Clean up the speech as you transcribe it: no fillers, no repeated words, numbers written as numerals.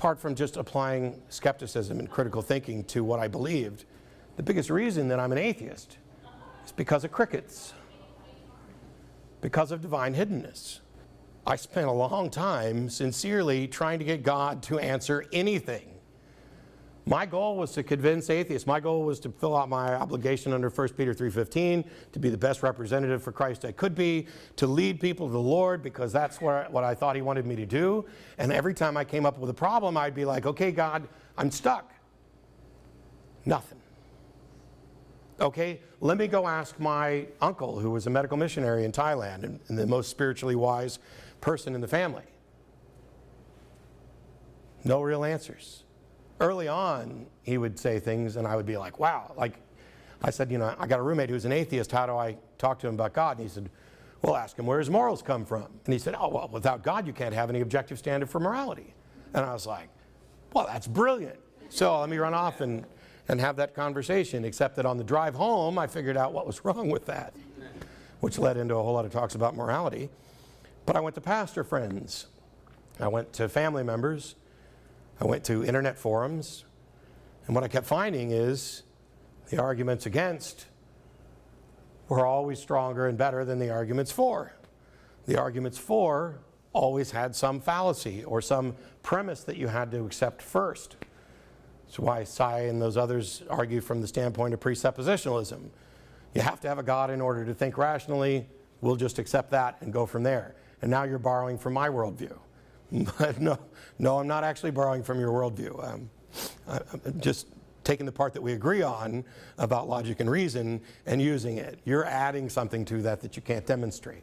apart from just applying skepticism and critical thinking to what I believed, the biggest reason that I'm an atheist is because of crickets, because of divine hiddenness. I spent a long time sincerely trying to get God to answer anything. My goal was to convince atheists. My goal was to fill out my obligation under 1 Peter 3:15, to be the best representative for Christ I could be, to lead people to the Lord because that's what I thought He wanted me to do. And every time I came up with a problem, I'd be like, okay, God, I'm stuck. Nothing. Okay, let me go ask my uncle, who was a medical missionary in Thailand and the most spiritually wise person in the family. No real answers. Early on, he would say things and I would be like, wow. Like I said, you know, I got a roommate who's an atheist. How do I talk to him about God? And he said, well, ask him where his morals come from. And he said, oh, well, without God, you can't have any objective standard for morality. And I was like, well, that's brilliant. So let me run off and have that conversation, except that on the drive home, I figured out what was wrong with that, which led into a whole lot of talks about morality. But I went to pastor friends. I went to family members. I went to internet forums, and what I kept finding is the arguments against were always stronger and better than the arguments for. The arguments for always had some fallacy or some premise that you had to accept first. That's why Sai and those others argue from the standpoint of presuppositionalism. You have to have a God in order to think rationally. We'll just accept that and go from there. And now you're borrowing from my worldview. But no, I'm not actually borrowing from your worldview. I'm just taking the part that we agree on about logic and reason and using it. You're adding something to that that you can't demonstrate.